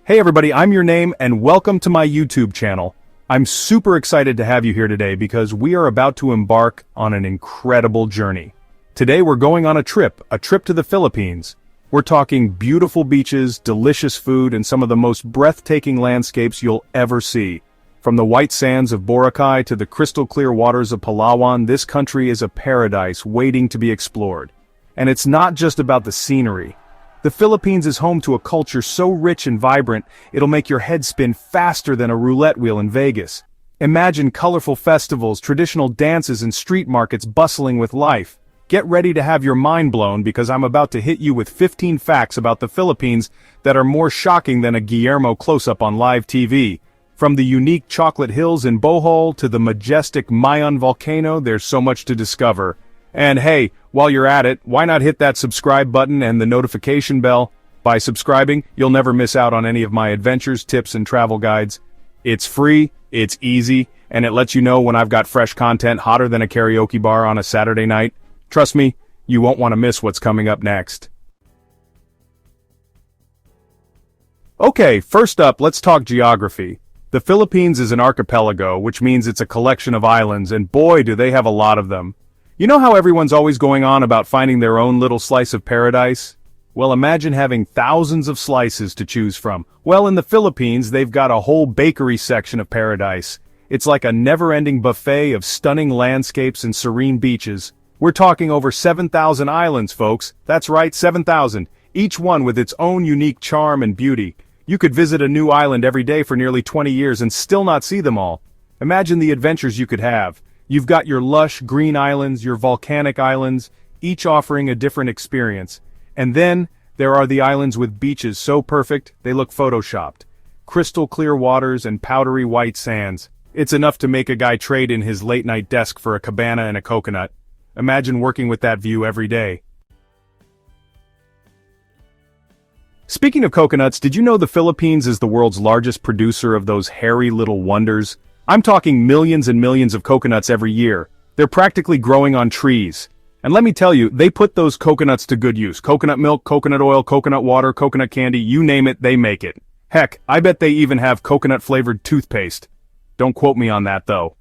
Hey everybody, I'm your name and welcome to my YouTube channel. I'm super excited to have you here today because we are about to embark on an incredible journey. Today we're going on a trip to the Philippines. We're talking beautiful beaches, delicious food, and some of the most breathtaking landscapes you'll ever see. From the white sands of Boracay to the crystal clear waters of Palawan, this country is a paradise waiting to be explored. And it's not just about the scenery. The Philippines is home to a culture so rich and vibrant, it'll make your head spin faster than a roulette wheel in Vegas. Imagine colorful festivals, traditional dances, and street markets bustling with life. Get ready to have your mind blown because I'm about to hit you with 15 facts about the Philippines that are more shocking than a Guillermo close-up on live TV. From the unique chocolate hills in Bohol to the majestic Mayon volcano, there's so much to discover. And hey, while you're at it, why not hit that subscribe button and the notification bell? By subscribing, you'll never miss out on any of my adventures, tips, and travel guides. It's free, it's easy, and it lets you know when I've got fresh content hotter than a karaoke bar on a Saturday night. Trust me, you won't want to miss what's coming up next. Okay, first up, let's talk geography. The Philippines is an archipelago, which means it's a collection of islands, and boy do they have a lot of them. You know how everyone's always going on about finding their own little slice of paradise? Well, imagine having thousands of slices to choose from. Well, in the Philippines, they've got a whole bakery section of paradise. It's like a never-ending buffet of stunning landscapes and serene beaches. We're talking over 7,000 islands, folks. That's right, 7,000. Each one with its own unique charm and beauty. You could visit a new island every day for nearly 20 years and still not see them all. Imagine the adventures you could have. You've got your lush green islands, your volcanic islands, each offering a different experience. And then, there are the islands with beaches so perfect, they look photoshopped. Crystal clear waters and powdery white sands. It's enough to make a guy trade in his late-night desk for a cabana and a coconut. Imagine working with that view every day. Speaking of coconuts, did you know the Philippines is the world's largest producer of those hairy little wonders? I'm talking millions and millions of coconuts every year. They're practically growing on trees. And let me tell you, they put those coconuts to good use. Coconut milk, coconut oil, coconut water, coconut candy, you name it, they make it. Heck, I bet they even have coconut-flavored toothpaste. Don't quote me on that, though.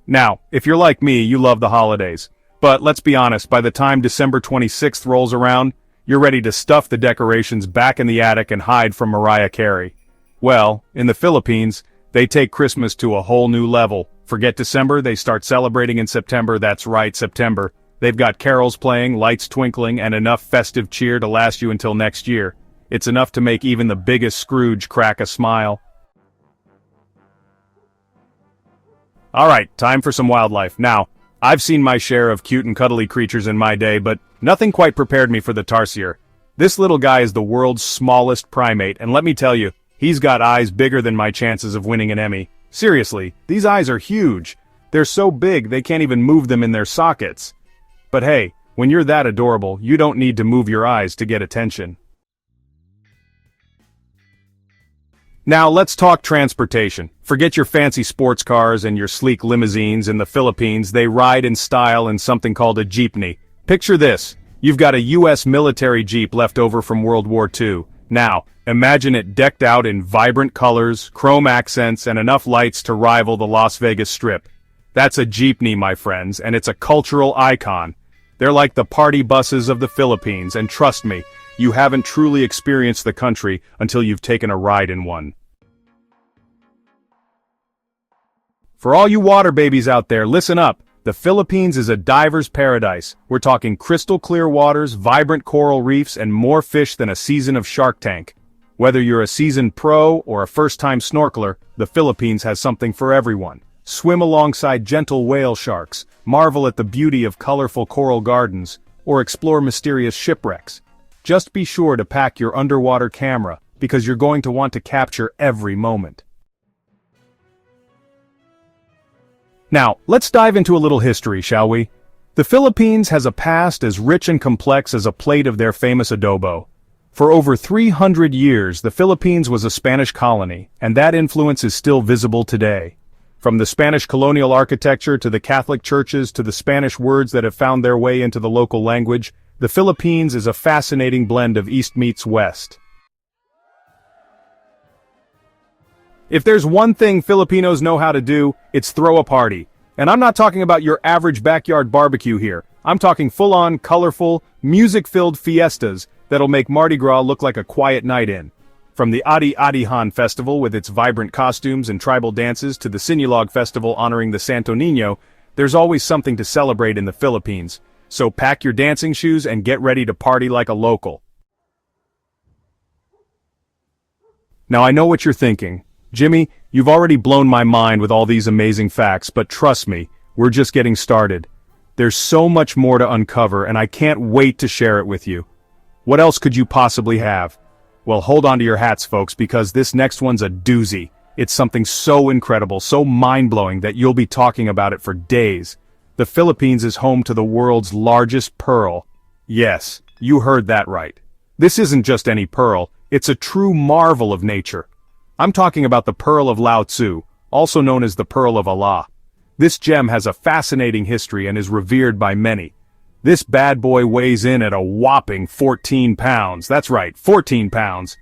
Now, if you're like me, you love the holidays. But let's be honest, by the time December 26th rolls around, you're ready to stuff the decorations back in the attic and hide from Mariah Carey. Well, in the Philippines, they take Christmas to a whole new level. Forget December, they start celebrating in September. That's right, September. They've got carols playing, lights twinkling, and enough festive cheer to last you until next year. It's enough to make even the biggest Scrooge crack a smile. Alright, time for some wildlife. Now, I've seen my share of cute and cuddly creatures in my day, but nothing quite prepared me for the tarsier. This little guy is the world's smallest primate, and let me tell you, he's got eyes bigger than my chances of winning an Emmy. Seriously, these eyes are huge. They're so big they can't even move them in their sockets. But hey, when you're that adorable, you don't need to move your eyes to get attention. Now let's talk transportation. Forget your fancy sports cars and your sleek limousines. In the Philippines, they ride in style in something called a jeepney. Picture this. You've got a US military jeep left over from World War II. Now, imagine it decked out in vibrant colors, chrome accents, and enough lights to rival the Las Vegas Strip. That's a jeepney, my friends, and it's a cultural icon. They're like the party buses of the Philippines, and trust me, you haven't truly experienced the country until you've taken a ride in one. For all you water babies out there, listen up. The Philippines is a diver's paradise. We're talking crystal clear waters, vibrant coral reefs, and more fish than a season of Shark Tank. Whether you're a seasoned pro or a first-time snorkeler, the Philippines has something for everyone. Swim alongside gentle whale sharks, marvel at the beauty of colorful coral gardens, or explore mysterious shipwrecks. Just be sure to pack your underwater camera, because you're going to want to capture every moment. Now, let's dive into a little history, shall we? The Philippines has a past as rich and complex as a plate of their famous adobo. For over 300 years, the Philippines was a Spanish colony, and that influence is still visible today. From the Spanish colonial architecture to the Catholic churches to the Spanish words that have found their way into the local language, The Philippines is a fascinating blend of East meets West. If there's one thing Filipinos know how to do, it's throw a party. And I'm not talking about your average backyard barbecue here. I'm talking full-on, colorful, music-filled fiestas that'll make Mardi Gras look like a quiet night in. From the Adi-Adihan Festival with its vibrant costumes and tribal dances to the Sinulog Festival honoring the Santo Niño, there's always something to celebrate in the Philippines. So pack your dancing shoes and get ready to party like a local. Now I know what you're thinking. Jimmy, you've already blown my mind with all these amazing facts, but trust me, we're just getting started. There's so much more to uncover and I can't wait to share it with you. What else could you possibly have? Well, hold on to your hats, folks, because this next one's a doozy. It's something so incredible, so mind-blowing that you'll be talking about it for days. The Philippines is home to the world's largest pearl. Yes, you heard that right. This isn't just any pearl, it's a true marvel of nature. I'm talking about the Pearl of Lao Tzu, also known as the Pearl of Allah. This gem has a fascinating history and is revered by many. This bad boy weighs in at a whopping 14 pounds. That's right, 14 pounds.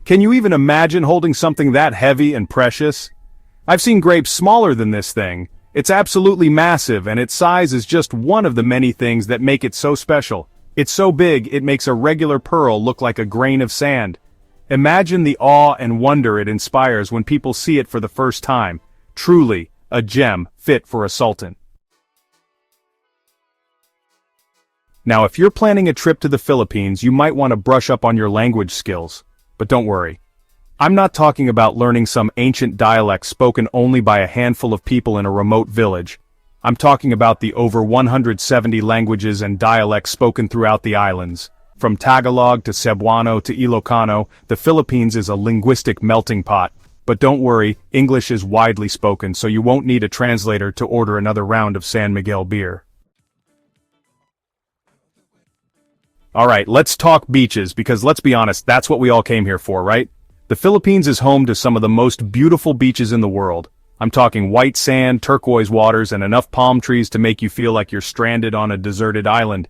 Can you even imagine holding something that heavy and precious? I've seen grapes smaller than this thing. It's absolutely massive, and its size is just one of the many things that make it so special. It's so big, it makes a regular pearl look like a grain of sand. Imagine the awe and wonder it inspires when people see it for the first time. Truly, a gem fit for a sultan. Now, if you're planning a trip to the Philippines, you might want to brush up on your language skills. But don't worry. I'm not talking about learning some ancient dialect spoken only by a handful of people in a remote village. I'm talking about the over 170 languages and dialects spoken throughout the islands. From Tagalog to Cebuano to Ilocano, the Philippines is a linguistic melting pot. But don't worry, English is widely spoken, so you won't need a translator to order another round of San Miguel beer. Alright, let's talk beaches, because let's be honest, that's what we all came here for, right? The Philippines is home to some of the most beautiful beaches in the world. I'm talking white sand, turquoise waters, and enough palm trees to make you feel like you're stranded on a deserted island.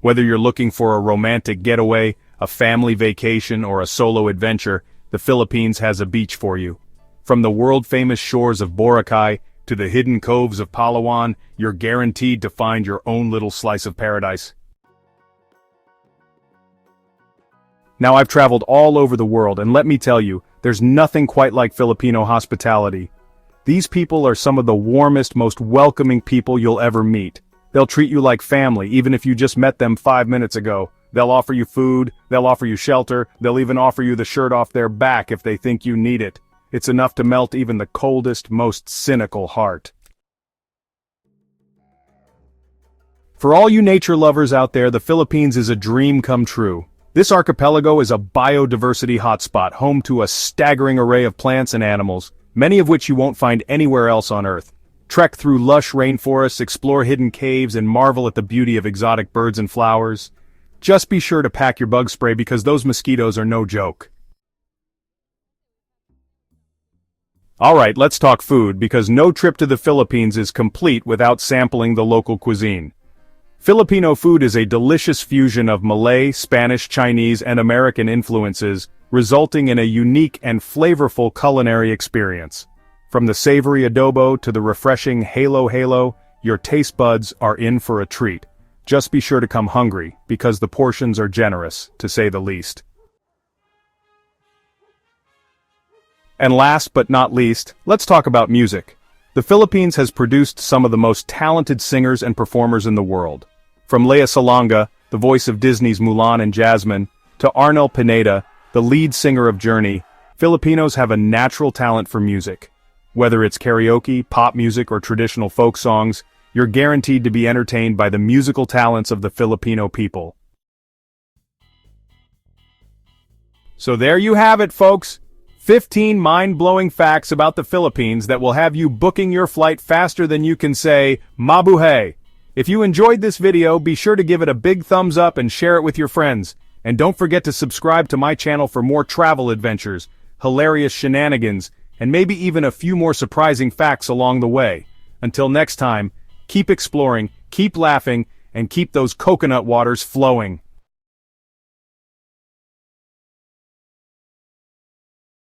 Whether you're looking for a romantic getaway, a family vacation, or a solo adventure, the Philippines has a beach for you. From the world-famous shores of Boracay to the hidden coves of Palawan, you're guaranteed to find your own little slice of paradise. Now I've traveled all over the world, and let me tell you, there's nothing quite like Filipino hospitality. These people are some of the warmest, most welcoming people you'll ever meet. They'll treat you like family, even if you just met them 5 minutes ago. They'll offer you food, they'll offer you shelter, they'll even offer you the shirt off their back if they think you need it. It's enough to melt even the coldest, most cynical heart. For all you nature lovers out there, the Philippines is a dream come true. This archipelago is a biodiversity hotspot, home to a staggering array of plants and animals, many of which you won't find anywhere else on Earth. Trek through lush rainforests, explore hidden caves, and marvel at the beauty of exotic birds and flowers. Just be sure to pack your bug spray because those mosquitoes are no joke. Alright, let's talk food, because no trip to the Philippines is complete without sampling the local cuisine. Filipino food is a delicious fusion of Malay, Spanish, Chinese, and American influences, resulting in a unique and flavorful culinary experience. From the savory adobo to the refreshing halo, your taste buds are in for a treat. Just be sure to come hungry, because the portions are generous, to say the least. And last but not least, let's talk about music. The Philippines has produced some of the most talented singers and performers in the world. From Lea Salonga, the voice of Disney's Mulan and Jasmine, to Arnel Pineda, the lead singer of Journey, Filipinos have a natural talent for music. Whether it's karaoke, pop music, or traditional folk songs, you're guaranteed to be entertained by the musical talents of the Filipino people. So there you have it, folks. 15 mind-blowing facts about the Philippines that will have you booking your flight faster than you can say, Mabuhay! If you enjoyed this video, be sure to give it a big thumbs up and share it with your friends. And don't forget to subscribe to my channel for more travel adventures, hilarious shenanigans, and maybe even a few more surprising facts along the way. Until next time, keep exploring, keep laughing, and keep those coconut waters flowing.